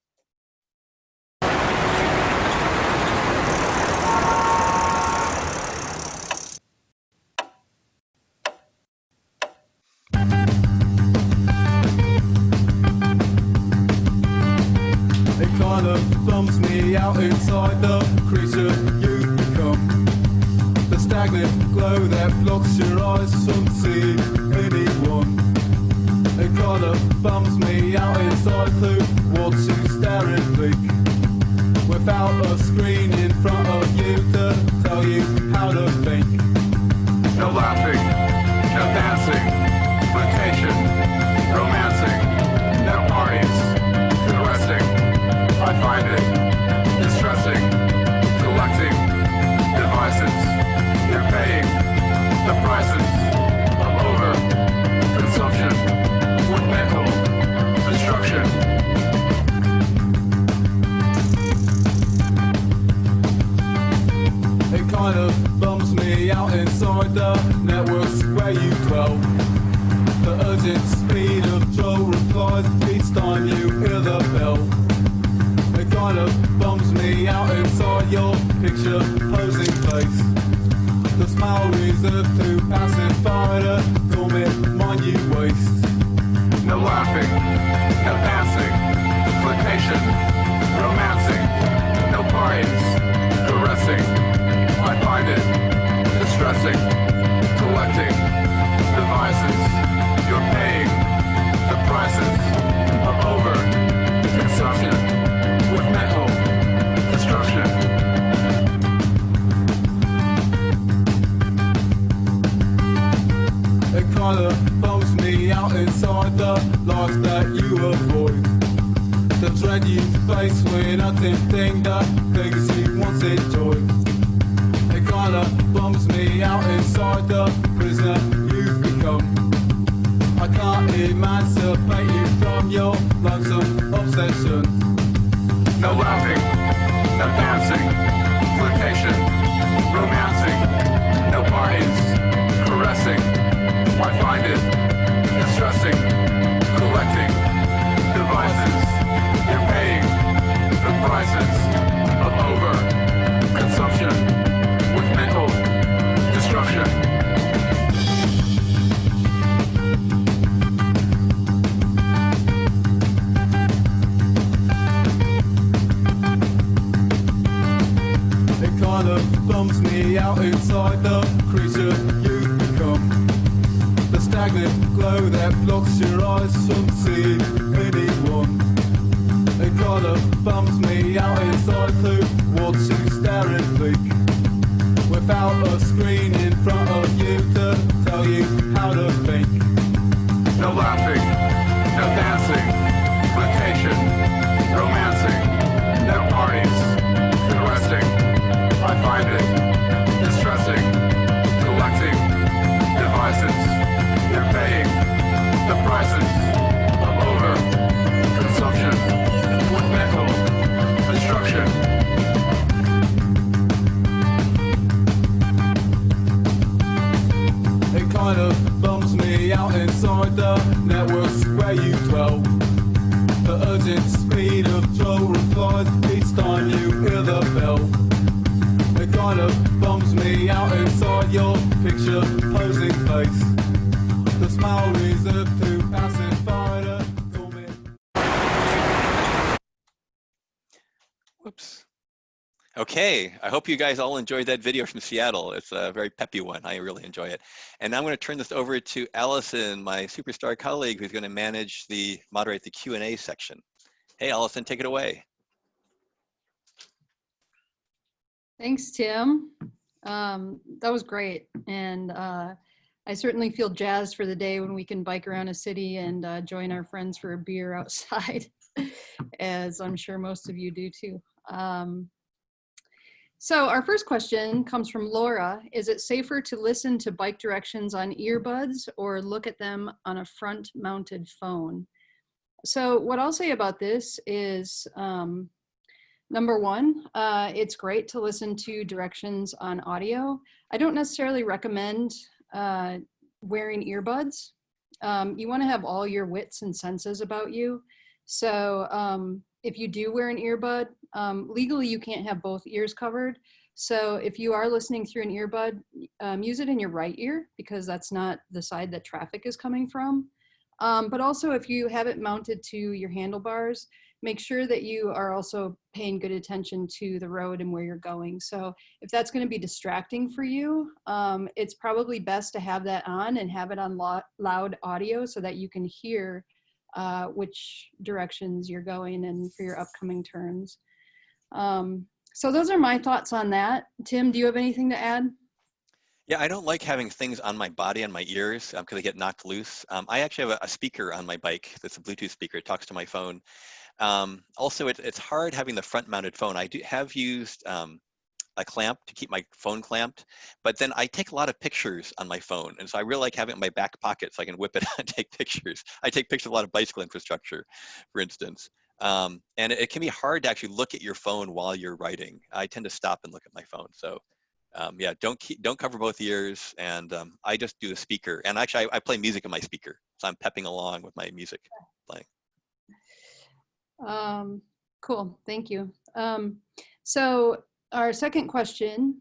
S6: It kind of bums me out inside the creature you become. The stagnant glow that blocks your eyes from seeing anyone. It kind of bums me out inside who wants to stare and blink. Without a screen in front of you to tell you how to think. No laughing, no dancing, flirtation, romancing, no parties, caressing. I find it distressing, collecting devices. You're paying the prices of over-consumption with mental destruction. It kind of bums me out inside the networks where you dwell. The urgent speed of Joe replies each time you hear the bell. It kind of bums me out inside your picture posing face. The smile reserved to pacify the dormant mind you waste. No laughing, no dancing, flirtation, romancing, no parties, caressing. I find it distressing, collecting devices. You're paying the prices of over-consumption with mental destruction. It kinda bums me out inside the life that you avoid. The dread you face when attempting the things you once enjoyed. It kinda bums me out inside the prisoner you've become. I can't emancipate you from your lonesome obsession. No laughing, no dancing, flirtation, romancing, no parties, caressing. I find it distressing, collecting devices. You're paying the prices of over-consumption with mental destruction. It kind of bums me out inside the creature you've become. The stagnant glow that blocks your eyes from seeing anyone. It kind of bums me out inside who wants to stare and blink. screen in front of you to tell you how to think. No laughing, no dancing, flirtation, romancing, no parties, interesting. I find it distressing, collecting devices. You're paying the prices of over consumption with mental destruction. It kind of bums me out inside the networks where you dwell. The urgent speed of Joe replies each time you hear the bell. It kind of bums me out inside your picture posing face. The smile reserved to pacify the torment.
S3: Whoops. Okay, I hope you guys all enjoyed that video from Seattle. It's a very peppy one. I really enjoy it. And now I'm going to turn this over to Allison, my superstar colleague, who's going to moderate the Q&A section. Hey, Allison, take it away.
S7: Thanks, Tim. That was great. And I certainly feel jazzed for the day when we can bike around a city and join our friends for a beer outside, as I'm sure most of you do too. So our first question comes from Laura. Is it safer to listen to bike directions on earbuds or look at them on a front-mounted phone? So what I'll say about this is, number one, it's great to listen to directions on audio. I don't necessarily recommend wearing earbuds. You want to have all your wits and senses about you. So if you do wear an earbud, legally you can't have both ears covered. So if you are listening through an earbud, use it in your right ear because that's not the side that traffic is coming from. But also if you have it mounted to your handlebars, make sure that you are also paying good attention to the road and where you're going. So if that's going to be distracting for you, it's probably best to have that on and have it on loud audio so that you can hear which directions you're going and for your upcoming turns. So those are my thoughts on that. Tim, do you have anything to add?
S3: Yeah, I don't like having things on my body, on my ears, because they get knocked loose. I actually have a speaker on my bike that's a Bluetooth speaker. It talks to my phone. Also, it's hard having the front-mounted phone. I have used a clamp to keep my phone clamped, but then I take a lot of pictures on my phone, and so I really like having it in my back pocket so I can whip it out and take pictures. I take pictures of a lot of bicycle infrastructure, for instance. And it can be hard to actually look at your phone while you're riding. I tend to stop and look at my phone. So yeah, don't cover both ears, and I just do a speaker. And actually, I play music in my speaker, so I'm pepping along with my music playing.
S7: Cool, thank you. So our second question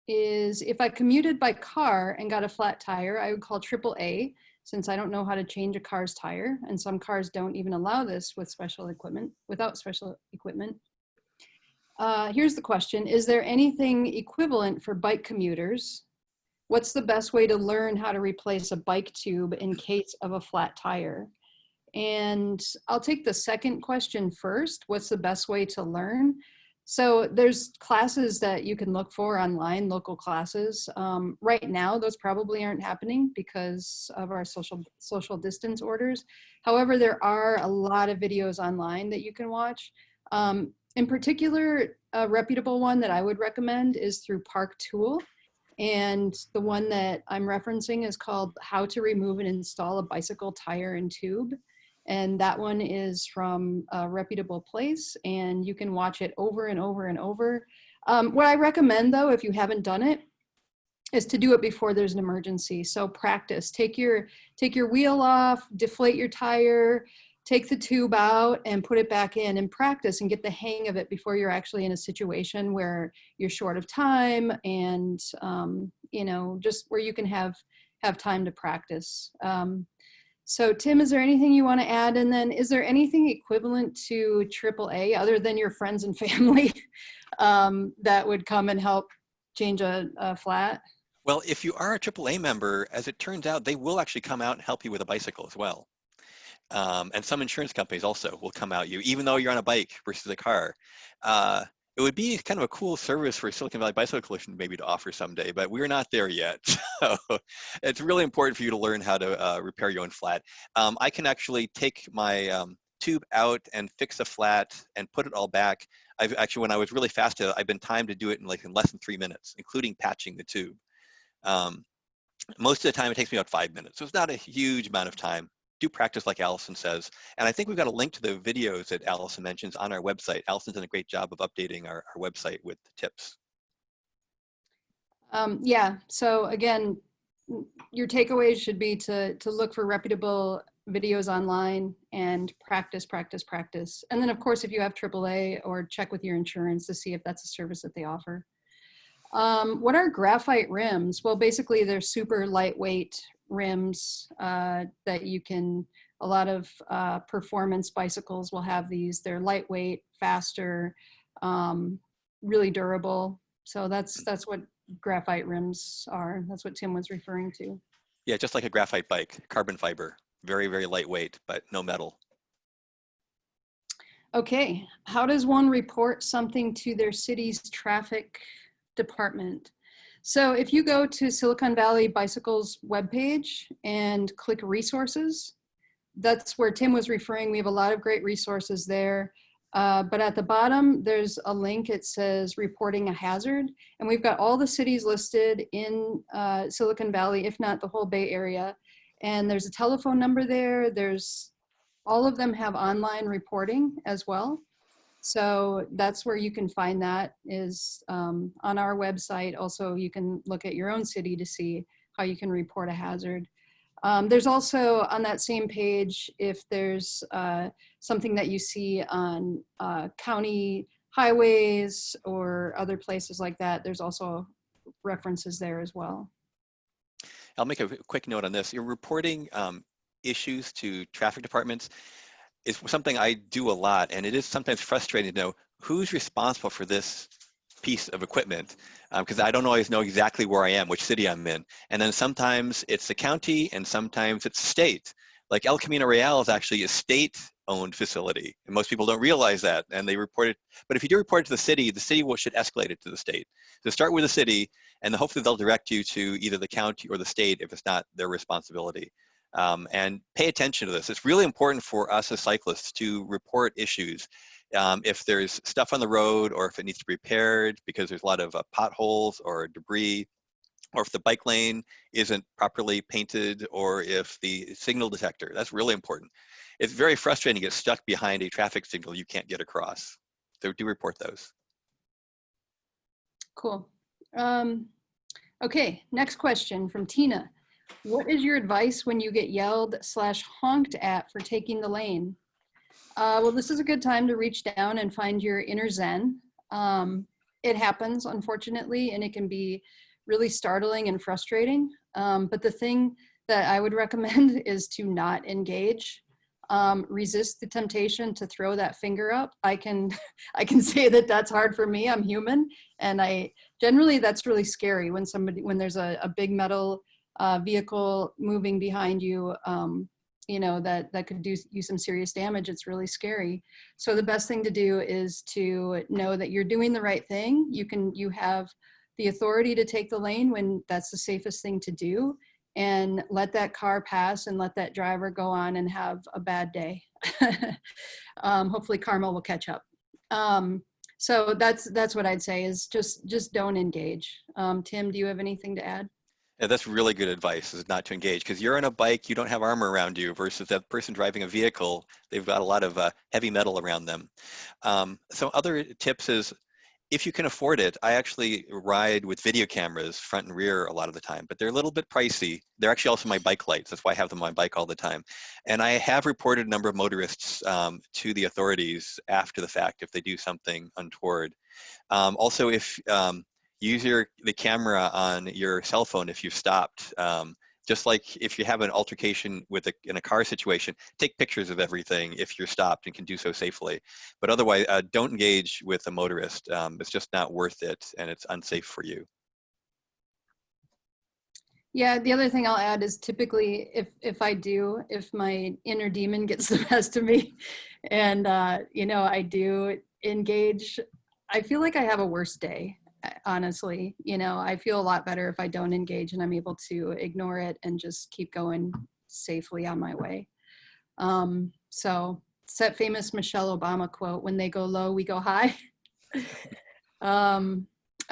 S7: is, if I commuted by car and got a flat tire, I would call AAA, since I don't know how to change a car's tire, and some cars don't even allow this with special equipment, without special equipment. Here's the question. Is there anything equivalent for bike commuters? What's the best way to learn how to replace a bike tube in case of a flat tire? And I'll take the second question first. What's the best way to learn? So there's classes that you can look for online, local classes. Right now, those probably aren't happening because of our social distance orders. However, there are a lot of videos online that you can watch. In particular, a reputable one that I would recommend is through Park Tool. And the one that I'm referencing is called How to Remove and Install a Bicycle Tire and Tube. And that one is from a reputable place, and you can watch it over and over and over. What I recommend, though, if you haven't done it, is to do it before there's an emergency. So practice. Take your wheel off, deflate your tire, take the tube out and put it back in, and practice and get the hang of it before you're actually in a situation where you're short of time and you know, just where you can have time to practice. So Tim, is there anything you want to add? And then is there anything equivalent to AAA other than your friends and family that would come and help change a flat?
S3: Well, if you are a AAA member, as it turns out, they will actually come out and help you with a bicycle as well. And some insurance companies also will come out you, even though you're on a bike versus a car. It would be kind of a cool service for Silicon Valley Bicycle Coalition maybe to offer someday, but we're not there yet. So it's really important for you to learn how to repair your own flat. I can actually take my tube out and fix a flat and put it all back. I've actually, when I was really fast, I've been timed to do it in less than 3 minutes, including patching the tube. Most of the time it takes me about 5 minutes. So it's not a huge amount of time. Do practice like Allison says. And I think we've got a link to the videos that Allison mentions on our website. Allison's done a great job of updating our website with tips.
S7: Yeah, so again, your takeaways should be to look for reputable videos online and practice, practice, practice. And then of course, if you have AAA, or check with your insurance to see if that's a service that they offer. What are graphite rims? Well, basically they're super lightweight rims that you can, a lot of performance bicycles will have these. They're lightweight, faster, really durable. So that's what graphite rims are. That's what Tim was referring to.
S3: Yeah, just like a graphite bike, carbon fiber, very, very lightweight, but no metal.
S7: Okay, how does one report something to their city's traffic department? So if you go to Silicon Valley Bicycle's webpage and click resources, that's where Tim was referring. We have a lot of great resources there. But at the bottom, there's a link. It says reporting a hazard. And we've got all the cities listed in Silicon Valley, if not the whole Bay Area. And there's a telephone number there. All of them have online reporting as well. So that's where you can find that, is on our website. Also, you can look at your own city to see how you can report a hazard. There's also on that same page, if there's something that you see on county highways or other places like that, there's also references there as well.
S3: I'll make a quick note on this. You're reporting issues to traffic departments is something I do a lot, and it is sometimes frustrating to know who's responsible for this piece of equipment, because I don't always know exactly where I am, which city I'm in. And then sometimes it's the county and sometimes it's the state. Like El Camino Real is actually a state-owned facility, and most people don't realize that, and they report it. But if you do report it to the city should escalate it to the state. So start with the city, and hopefully they'll direct you to either the county or the state if it's not their responsibility. And pay attention to this. It's really important for us as cyclists to report issues. If there's stuff on the road, or if it needs to be repaired because there's a lot of potholes or debris, or if the bike lane isn't properly painted, or if the signal detector, that's really important. It's very frustrating to get stuck behind a traffic signal you can't get across. So do report those.
S7: Cool. Okay, next question from Tina. What is your advice when you get yelled/honked at for taking the lane? Well, this is a good time to reach down and find your inner zen. It happens, unfortunately, and it can be really startling and frustrating. But the thing that I would recommend is to not engage. Resist the temptation to throw that finger up. I can say that that's hard for me. I'm human, and generally that's really scary when there's a big metal vehicle moving behind you, that could do you some serious damage. It's really scary. So the best thing to do is to know that you're doing the right thing. You have the authority to take the lane when that's the safest thing to do, and let that car pass and let that driver go on and have a bad day. Hopefully karma will catch up. So that's what I'd say, is just don't engage. Tim, do you have anything to add?
S3: Yeah, that's really good advice, is not to engage, because you're on a bike, you don't have armor around you, versus that person driving a vehicle, they've got a lot of heavy metal around them. So other tips is, if you can afford it, I actually ride with video cameras front and rear a lot of the time, but they're a little bit pricey. They're actually also my bike lights. That's why I have them on my bike all the time. And I have reported a number of motorists to the authorities after the fact if they do something untoward. Also, if use the camera on your cell phone if you've stopped. Just like if you have an altercation in a car situation, take pictures of everything if you're stopped and can do so safely. But otherwise, don't engage with a motorist. It's just not worth it, and it's unsafe for you.
S7: Yeah, the other thing I'll add is, typically if my inner demon gets the best of me, and I do engage, I feel like I have a worse day, honestly. You know, I feel a lot better if I don't engage and I'm able to ignore it and just keep going safely on my way. So it's that famous Michelle Obama quote, when they go low, we go high.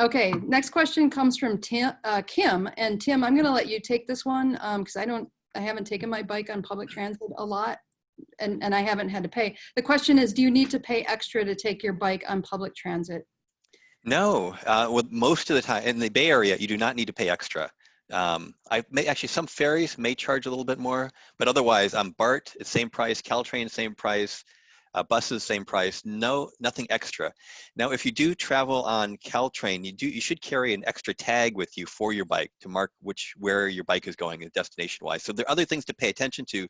S7: Okay, next question comes from Kim. And Tim, I'm gonna let you take this one because I haven't taken my bike on public transit a lot and I haven't had to pay. The question is, do you need to pay extra to take your bike on public transit?
S3: No, well, most of the time in the Bay Area, you do not need to pay extra. Actually, some ferries may charge a little bit more, but otherwise, BART, it's same price, Caltrain, same price, buses, same price, nothing extra. Now, if you do travel on Caltrain, you should carry an extra tag with you for your bike to mark where your bike is going destination-wise. So there are other things to pay attention to,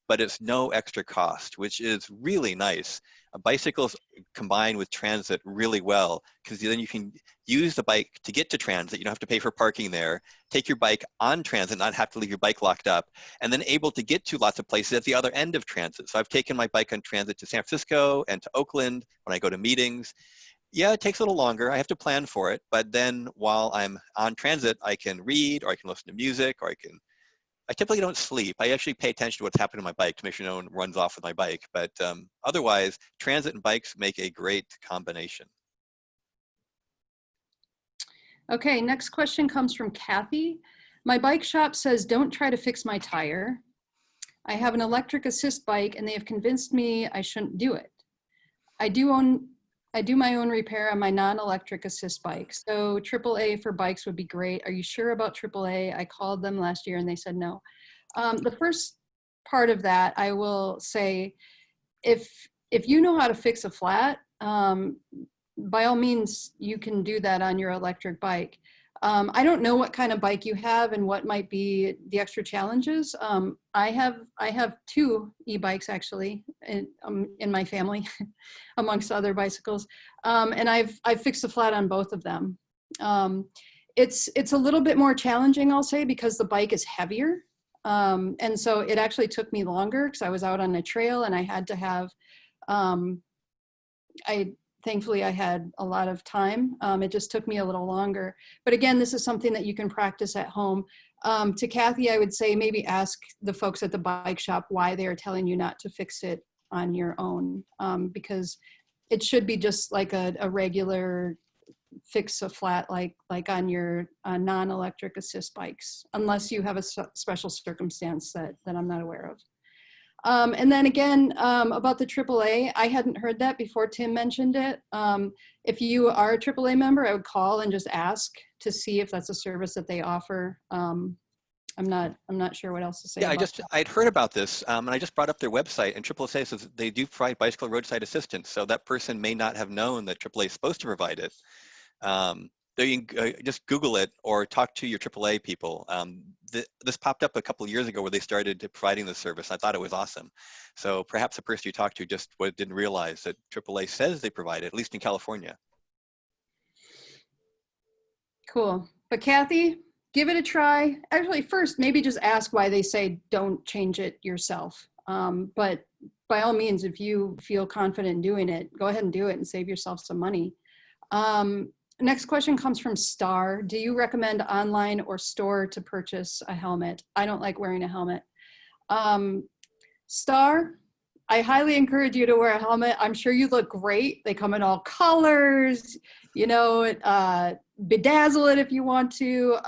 S3: but it's no extra cost, which is really nice. Bicycles combine with transit really well because then you can use the bike to get to transit. You don't have to pay for parking there. Take your bike on transit, not have to leave your bike locked up, and then able to get to lots of places at the other end of transit. So I've taken my bike on transit to San Francisco and to Oakland when I go to meetings. Yeah, it takes a little longer. I have to plan for it, but then while I'm on transit, I can read, or I can listen to music, or I typically don't sleep. I actually pay attention to what's happening to my bike to make sure no one runs off with my bike. But otherwise, transit and bikes make a great combination.
S7: Okay, next question comes from Kathy. My bike shop says, don't try to fix my tire. I have an electric assist bike and they have convinced me I shouldn't do it. I do my own repair on my non-electric assist bike. So AAA for bikes would be great. Are you sure about AAA? I called them last year and they said no. The first part of that, I will say, if you know how to fix a flat, by all means, you can do that on your electric bike. I don't know what kind of bike you have and what might be the extra challenges. I have 2 e-bikes actually in my family, amongst other bicycles, and I've fixed a flat on both of them. It's a little bit more challenging, I'll say, because the bike is heavier, and so it actually took me longer because I was out on a trail and I had to have. Thankfully, I had a lot of time. It just took me a little longer. But again, this is something that you can practice at home. To Kathy, I would say maybe ask the folks at the bike shop why they're telling you not to fix it on your own, because it should be just like a regular fix a flat like on your non-electric assist bikes, unless you have a special circumstance that I'm not aware of. And then again, about the AAA, I hadn't heard that before Tim mentioned it. If you are a AAA member, I would call and just ask to see if that's a service that they offer. I'm not sure what else to say.
S3: Yeah, I'd heard about this, and I just brought up their website, and AAA says they do provide bicycle roadside assistance. So that person may not have known that AAA is supposed to provide it. There you can just Google it or talk to your AAA people. This popped up a couple of years ago where they started providing this service. I thought it was awesome. So perhaps the person you talked to just didn't realize that AAA says they provide it, at least in California.
S7: Cool. But Kathy, give it a try. Actually, first, maybe just ask why they say don't change it yourself. But by all means, if you feel confident in doing it, go ahead and do it and save yourself some money. Next question comes from Star. Do you recommend online or store to purchase a helmet? I don't like wearing a helmet. Star, I highly encourage you to wear a helmet. I'm sure you look great. They come in all colors, you know, bedazzle it if you want to.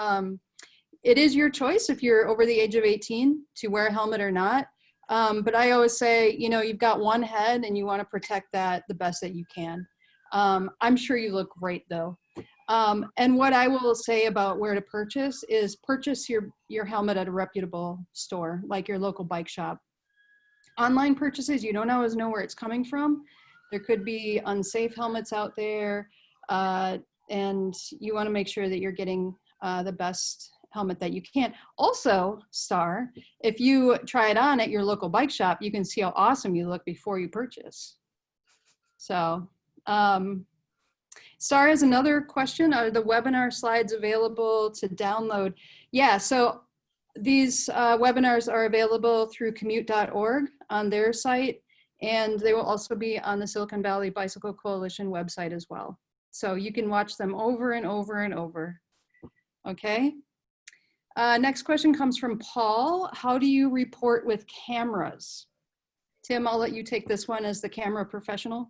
S7: It is your choice if you're over the age of 18 to wear a helmet or not. But I always say, you know, you've got one head and you want to protect that the best that you can. I'm sure you look great though. And what I will say about where to purchase is purchase your helmet at a reputable store, like your local bike shop. Online purchases, you don't always know where it's coming from. There could be unsafe helmets out there, and you want to make sure that you're getting the best helmet that you can. Also, Star, if you try it on at your local bike shop, you can see how awesome you look before you purchase. So, Star has another question. Are the webinar slides available to download? Yeah, so these webinars are available through Commute.org on their site, and they will also be on the Silicon Valley Bicycle Coalition website as well. So you can watch them over and over and over. Okay. Next question comes from Paul. How do you report with cameras? Tim, I'll let you take this one as the camera professional.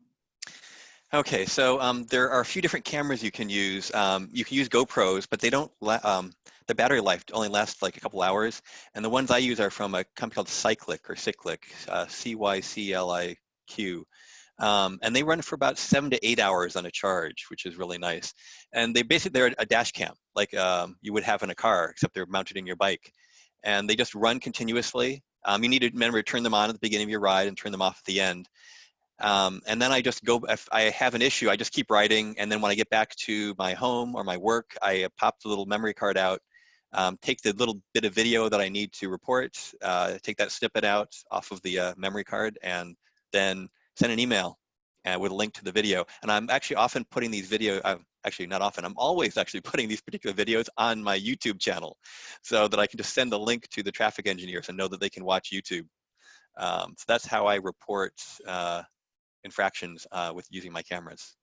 S3: Okay, so there are a few different cameras you can use. You can use GoPros, but they don't, the battery life only lasts like a couple hours. And the ones I use are from a company called Cyclic or Cyclic, C-Y-C-L-I-Q. And they run for about 7 to 8 hours on a charge, which is really nice. And they're a dash cam, like you would have in a car, except they're mounted in your bike. And they just run continuously. You need to remember to turn them on at the beginning of your ride and turn them off at the end. And then I just go, if I have an issue, I just keep riding. And then when I get back to my home or my work, I pop the little memory card out, take the little bit of video that I need to report, take that snippet out off of the memory card, and then send an email with a link to the video. And I'm actually often putting these videos, actually not often, I'm always actually putting these particular videos on my YouTube channel so that I can just send a link to the traffic engineers and know that they can watch YouTube. So that's how I report infractions with using my cameras.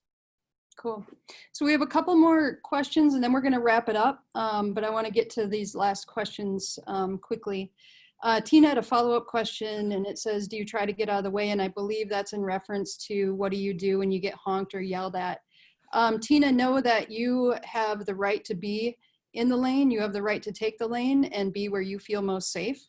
S7: Cool. So we have a couple more questions and then we're going to wrap it up. But I want to get to these last questions quickly. Tina had a follow-up question and it says, do you try to get out of the way? And I believe that's in reference to what do you do when you get honked or yelled at? Tina, know that you have the right to be in the lane. You have the right to take the lane and be where you feel most safe.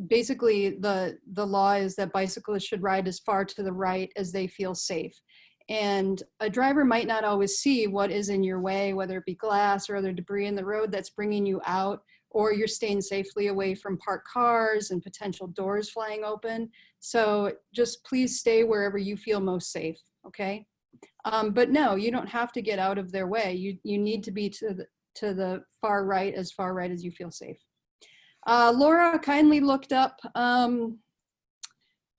S7: Basically, the law is that bicyclists should ride as far to the right as they feel safe. And a driver might not always see what is in your way, whether it be glass or other debris in the road that's bringing you out, or you're staying safely away from parked cars and potential doors flying open. So just please stay wherever you feel most safe, okay? But no, you don't have to get out of their way. You need to be to the far right as you feel safe. Laura kindly looked up,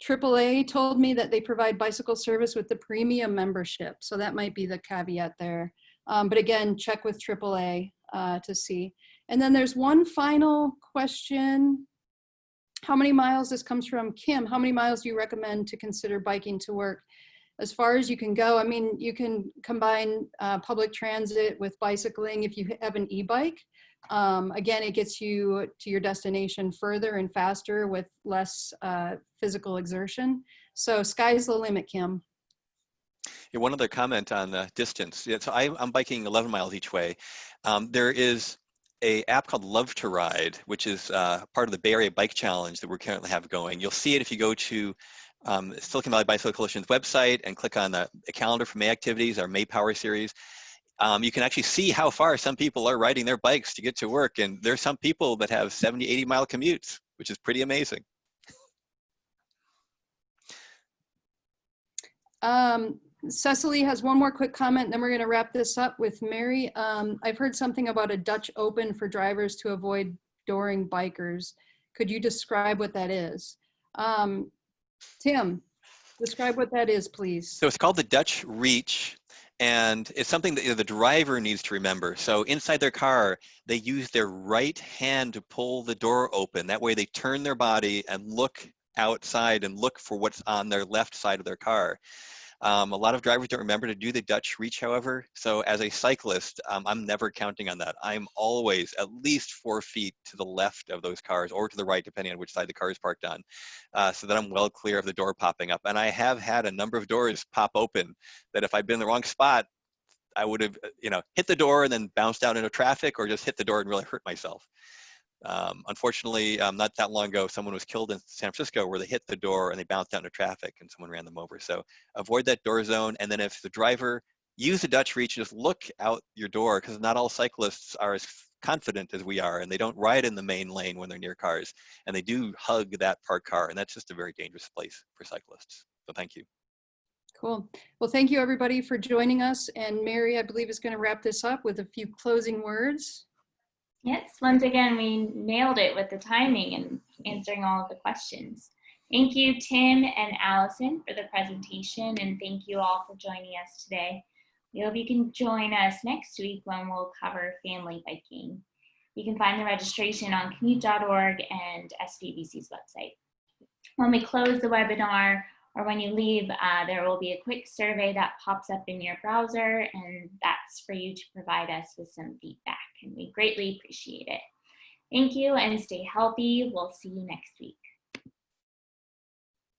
S7: AAA told me that they provide bicycle service with the premium membership. So that might be the caveat there. But again, check with AAA to see. And then there's one final question. How many miles? This comes from Kim. How many miles do you recommend to consider biking to work? As far as you can go. I mean, you can combine public transit with bicycling if you have an e-bike. Again, it gets you to your destination further and faster with less physical exertion. So sky's the limit, Kim.
S3: Yeah, one other comment on the distance. Yeah, so I'm biking 11 miles each way. There is an app called Love to Ride, which is part of the Bay Area Bike Challenge that we currently have going. You'll see it if you go to Silicon Valley Bicycle Coalition's website and click on the calendar for May activities, our May Power Series. You can actually see how far some people are riding their bikes to get to work. And there's some people that have 70, 80-mile commutes, which is pretty amazing.
S7: Cecily has one more quick comment, then we're going to wrap this up with Mary. I've heard something about a Dutch Open for drivers to avoid dooring bikers. Could you describe what that is? Tim, describe what that is, please.
S3: So it's called the Dutch Reach. And it's something that the driver needs to remember. So inside their car, they use their right hand to pull the door open. That way they turn their body and look outside and look for what's on their left side of their car. A lot of drivers don't remember to do the Dutch Reach, however. So as a cyclist, I'm never counting on that. I'm always at least 4 feet to the left of those cars or to the right, depending on which side the car is parked on, so that I'm well clear of the door popping up. And I have had a number of doors pop open that if I'd been in the wrong spot, I would have, hit the door and then bounced out into traffic, or just hit the door and really hurt myself. Unfortunately, not that long ago, someone was killed in San Francisco where they hit the door and they bounced out into traffic and someone ran them over. So avoid that door zone. And then if the driver use the Dutch Reach, just look out your door, because not all cyclists are as confident as we are, and they don't ride in the main lane when they're near cars, and they do hug that parked car, and that's just a very dangerous place for cyclists. So thank you.
S7: Cool. Well, thank you everybody for joining us. And Mary, I believe, is going to wrap this up with a few closing words.
S2: Yes, once again, we nailed it with the timing and answering all of the questions. Thank you, Tim and Allison, for the presentation, and thank you all for joining us today. We hope you can join us next week when we'll cover family biking. You can find the registration on Commute.org and SVBC's website. When we close the webinar, or when you leave, there will be a quick survey that pops up in your browser, and that's for you to provide us with some feedback, and we greatly appreciate it. Thank you, and stay healthy. We'll see you next week.